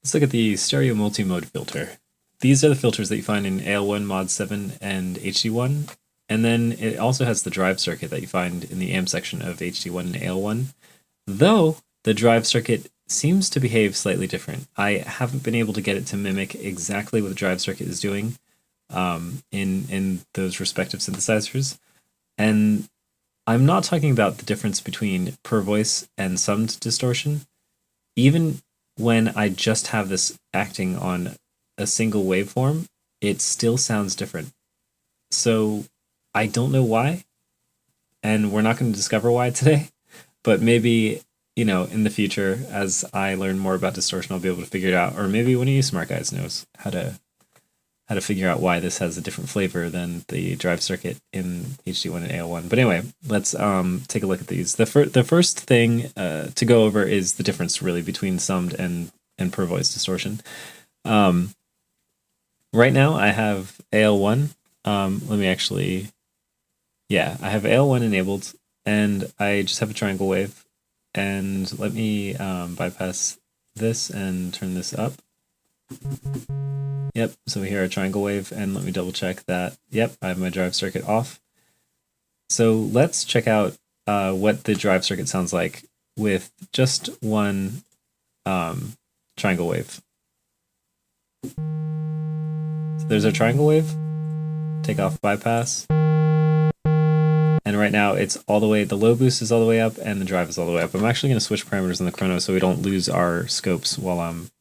Let's look at the stereo multi-mode filter. These are the filters that you find in AL1, Mod 7, and HD1. And then it also has the drive circuit that you find in the amp section of HD1 and AL1. Though the drive circuit seems to behave slightly different. I haven't been able to get it to mimic exactly what the drive circuit is doing in those respective synthesizers. And I'm not talking about the difference between per voice and summed distortion. Even when I just have this acting on a single waveform, it still sounds different. So I don't know why, and we're not going to discover why today, but maybe, you know, in the future, as I learn more about distortion, I'll be able to figure it out. Or maybe one of you smart guys knows how to figure out why this has a different flavor than the drive circuit in HD1 and AL1. But anyway, let's take a look at these. The first thing to go over is the difference really between summed and per voice distortion. Right now I have AL1. Let me actually, yeah, I have AL1 enabled, and I just have a triangle wave. And let me bypass this and turn this up. Yep, so we hear a triangle wave, and let me double check that. Yep, I have my drive circuit off. So let's check out what the drive circuit sounds like with just one triangle wave. So there's our triangle wave. Take off bypass. And right now it's all the way, the low boost is all the way up and the drive is all the way up. I'm actually going to switch parameters in the Kronos so we don't lose our scopes while I'm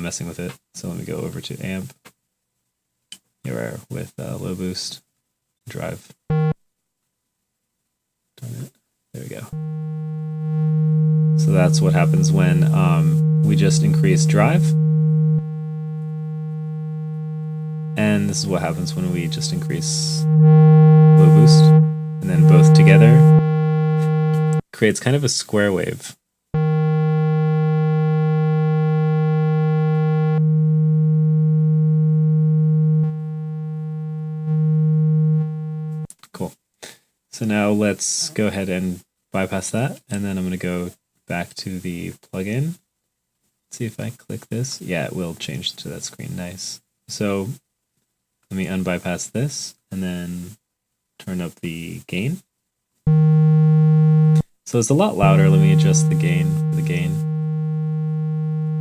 messing with it. So let me go over to amp. Here we are with low boost, drive. Darn it. There we go. So that's what happens when we just increase drive. And this is what happens when we just increase low boost. And then both together creates kind of a square wave. Cool. So now let's go ahead and bypass that, and then I'm going to go back to the plugin. Let's see if I click this. Yeah, it will change to that screen. Nice. So let me unbypass this, and then turn up the gain. So it's a lot louder. Let me adjust the gain for the gain.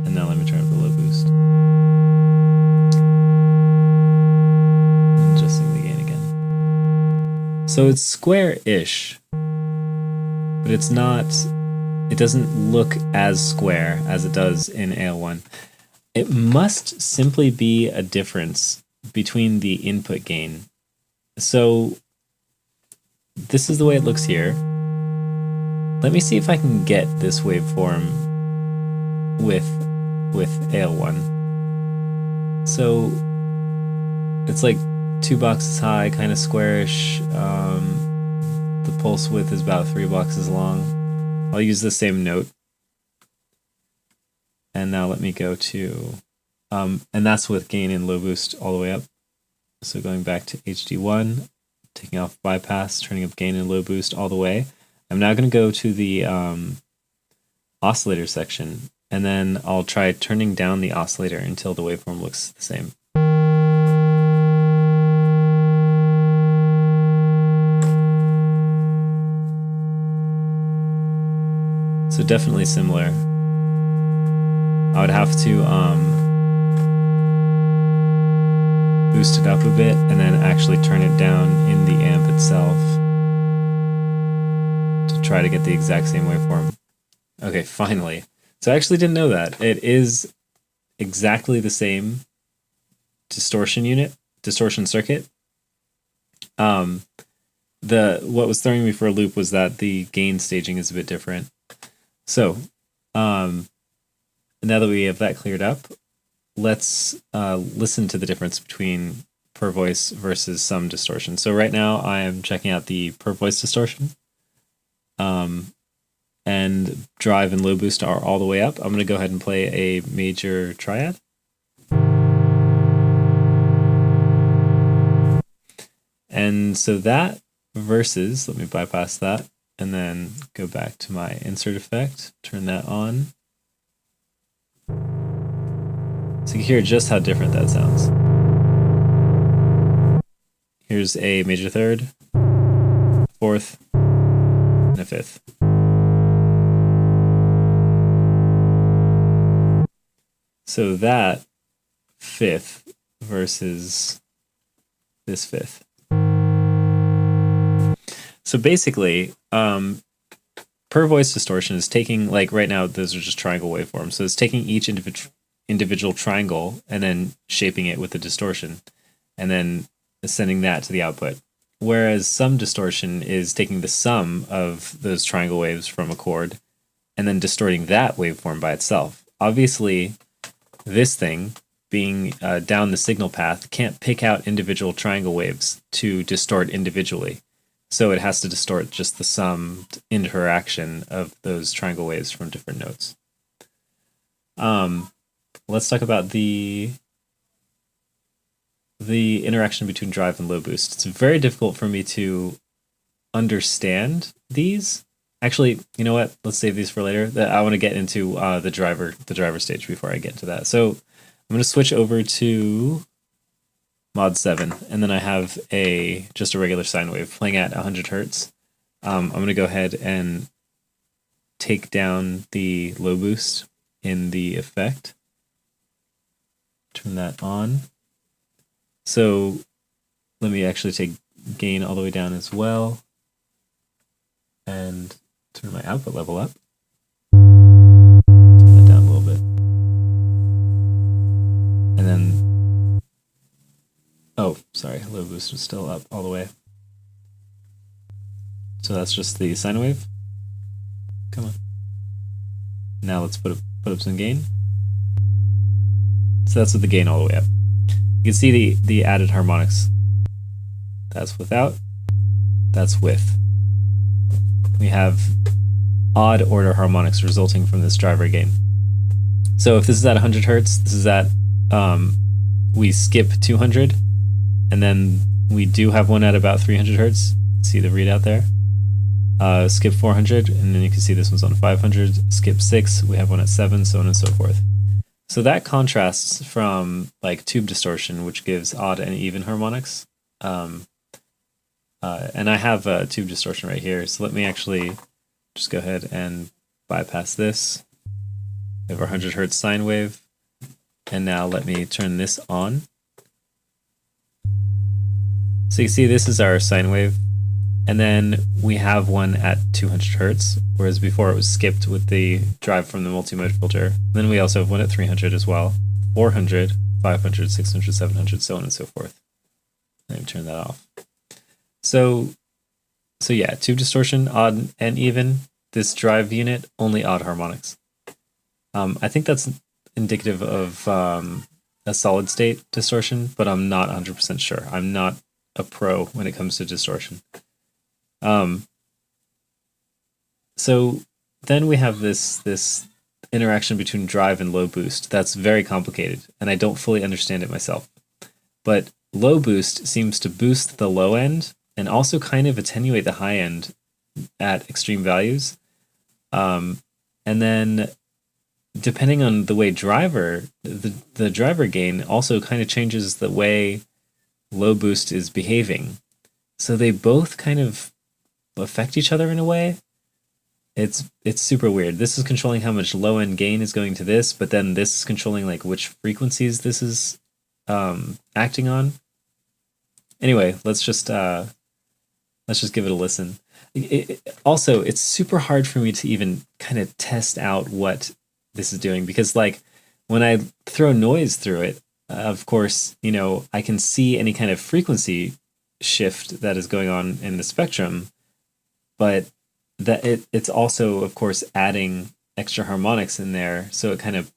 And now let me turn up the low boost. And adjusting the gain again. So it's square-ish, but it's not, it doesn't look as square as it does in AL1. It must simply be a difference between the input gain. So this is the way it looks here. Let me see if I can get this waveform with AL1. So it's like 2 boxes high, kind of squarish. The pulse width is about 3 boxes long. I'll use the same note. And now let me go to, and that's with gain and low boost all the way up. So going back to HD1, taking off bypass, turning up gain and low boost all the way. I'm now going to go to the oscillator section, and then I'll try turning down the oscillator until the waveform looks the same. So definitely similar. I would have to boost it up a bit and then actually turn it down in the amp itself to try to get the exact same waveform. Okay, finally. So I actually didn't know that. It is exactly the same distortion circuit. What was throwing me for a loop was that the gain staging is a bit different. So now that we have that cleared up, let's listen to the difference between per voice versus sum distortion. So right now I am checking out the per voice distortion. And drive and low boost are all the way up. I'm going to go ahead and play a major triad. And so that versus, let me bypass that and then go back to my insert effect, turn that on. So you can hear just how different that sounds. Here's a major third, fourth, and a fifth. So that fifth versus this fifth. So basically, per voice distortion is taking, like right now, those are just triangle waveforms. So it's taking each individual triangle and then shaping it with the distortion and then sending that to the output. Whereas some distortion is taking the sum of those triangle waves from a chord and then distorting that waveform by itself. Obviously, this thing, being down the signal path, can't pick out individual triangle waves to distort individually. So it has to distort just the summed interaction of those triangle waves from different notes. Let's talk about the interaction between drive and low boost. It's very difficult for me to understand these. Actually, you know what? Let's save these for later. I want to get into the driver stage before I get to that. So I'm going to switch over to mod 7, and then I have just a regular sine wave playing at 100 hertz. I'm going to go ahead and take down the low boost in the effect. Turn that on. So let me actually take gain all the way down as well and turn my output level up. Turn that down a little bit. And then, oh, sorry, low boost was still up all the way. So that's just the sine wave. Come on. Now let's put up some gain. So that's with the gain all the way up. You can see the added harmonics. That's without, that's with. We have odd order harmonics resulting from this driver gain. So if this is at 100 hertz, this is at, we skip 200, and then we do have one at about 300 hertz. See the readout there? Skip 400, and then you can see this one's on 500. Skip 6, we have one at 7, so on and so forth. So that contrasts from like tube distortion, which gives odd and even harmonics. And I have a tube distortion right here, so let me actually just go ahead and bypass this. We have our 100 hertz sine wave, and now let me turn this on. So you see this is our sine wave, and then we have one at 200 hertz, whereas before it was skipped with the drive from the multi-mode filter. Then we also have one at 300 as well, 400, 500, 600, 700, so on and so forth. Let me turn that off. So yeah, tube distortion, odd and even. This drive unit, only odd harmonics. I think that's indicative of a solid state distortion, but I'm not 100% sure. I'm not a pro when it comes to distortion. So then we have this interaction between drive and low boost that's very complicated, and I don't fully understand it myself. But low boost seems to boost the low end and also kind of attenuate the high end at extreme values. And then depending on the way the driver gain also kind of changes the way low boost is behaving. So they both kind of affect each other in a way. It's super weird. This is controlling how much low end gain is going to this, but then this is controlling like which frequencies this is acting on. Anyway, let's just give it a listen. Also, it's super hard for me to even kind of test out what this is doing, because like when I throw noise through it, of course, you know, I can see any kind of frequency shift that is going on in the spectrum, but that it's also, of course, adding extra harmonics in there, so it kind of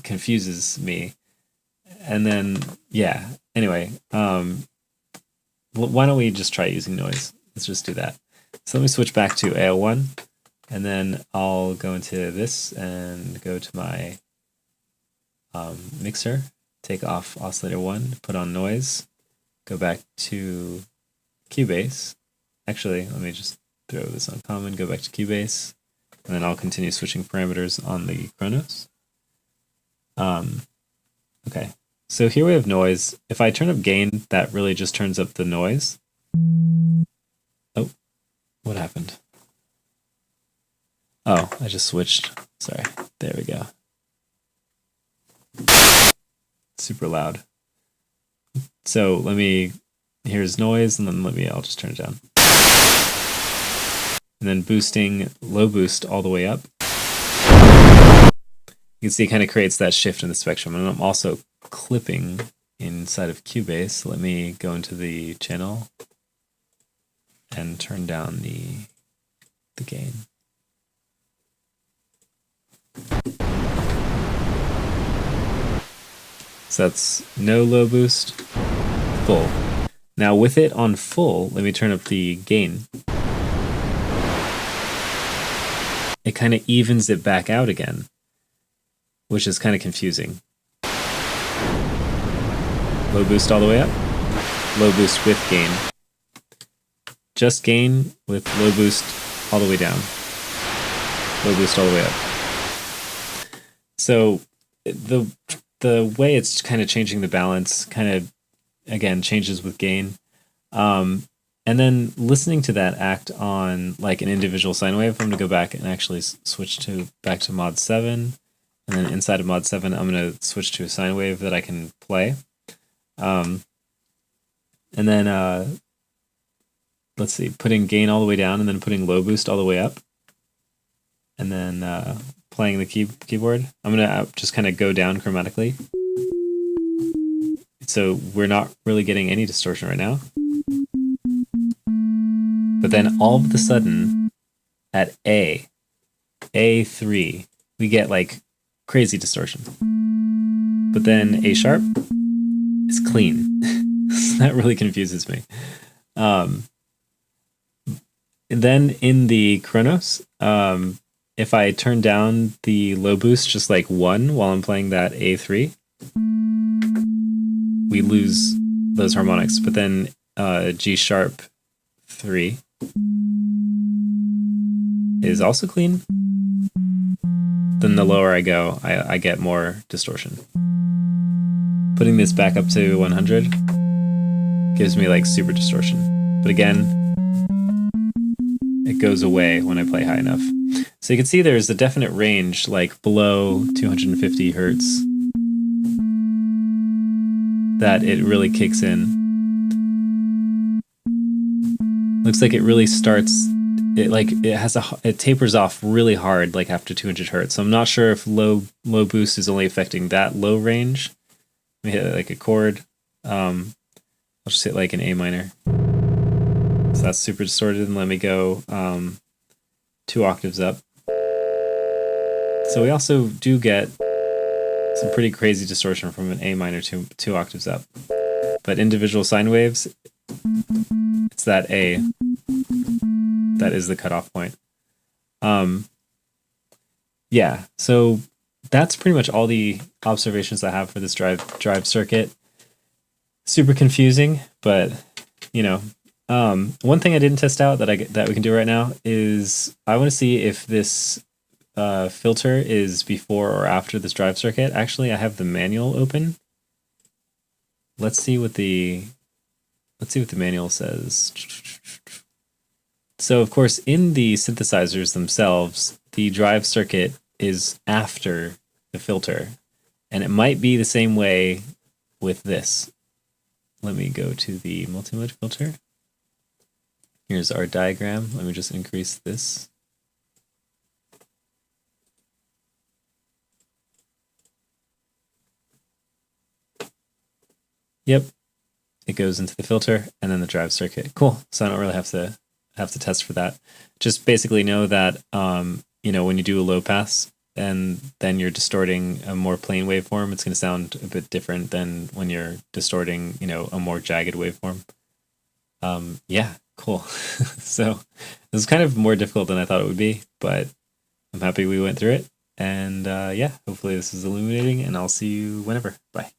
confuses me. And then, yeah, anyway, why don't we just try using noise? Let's just do that. So let me switch back to AL1, and then I'll go into this and go to my mixer, take off oscillator 1, put on noise, go back to Cubase. Actually, let me just throw this on common, go back to Cubase, and then I'll continue switching parameters on the Kronos. Okay, so here we have noise. If I turn up gain, that really just turns up the noise. Oh, what happened? Oh, I just switched. Sorry, there we go. Super loud. So here's noise, and then I'll just turn it down. And then boosting, low boost all the way up. You can see it kind of creates that shift in the spectrum. And I'm also clipping inside of Cubase. Let me go into the channel and turn down the gain. So that's no low boost, full. Now with it on full, let me turn up the gain. It kind of evens it back out again, which is kind of confusing. Low boost all the way up, low boost with gain. Just gain with low boost all the way down. Low boost all the way up. So the way it's kind of changing the balance kind of, again, changes with gain. And then listening to that act on like an individual sine wave, I'm going to go back and actually switch back to mod 7. And then inside of mod 7, I'm going to switch to a sine wave that I can play. And then, let's see, putting gain all the way down and then putting low boost all the way up. And then playing the keyboard. I'm going to just kind of go down chromatically. So we're not really getting any distortion right now. But then all of a sudden, at A3, we get like crazy distortion. But then A sharp is clean. So that really confuses me. And then in the Kronos, if I turn down the low boost just like 1 while I'm playing that A3, we lose those harmonics. But then G sharp 3 is also clean. Then the lower I go, I get more distortion. Putting this back up to 100 gives me like super distortion. But again, it goes away when I play high enough. So you can see there's a definite range like below 250 hertz that it really kicks in. Looks like it really starts, it tapers off really hard like after 200 hertz. So I'm not sure if low boost is only affecting that low range. Let me hit like a chord. I'll just hit like an A minor. So that's super distorted, and let me go 2 octaves up. So we also do get some pretty crazy distortion from an A minor to 2 octaves up. But individual sine waves, it's that A that is the cutoff point. Yeah, so that's pretty much all the observations I have for this drive circuit. Super confusing, but you know, one thing I didn't test out that we can do right now is I want to see if this filter is before or after this drive circuit. Actually, I have the manual open. Let's see what the manual says. So of course, in the synthesizers themselves, the drive circuit is after the filter, and it might be the same way with this. Let me go to the multimode filter. Here's our diagram. Let me just increase this. Yep, it goes into the filter and then the drive circuit. Cool. So I don't really have to test for that. Just basically know that you know, when you do a low pass and then you're distorting a more plain waveform, it's going to sound a bit different than when you're distorting, you know, a more jagged waveform. Yeah, cool. So it was kind of more difficult than I thought it would be, but I'm happy we went through it. And yeah, hopefully this is illuminating, and I'll see you whenever. Bye.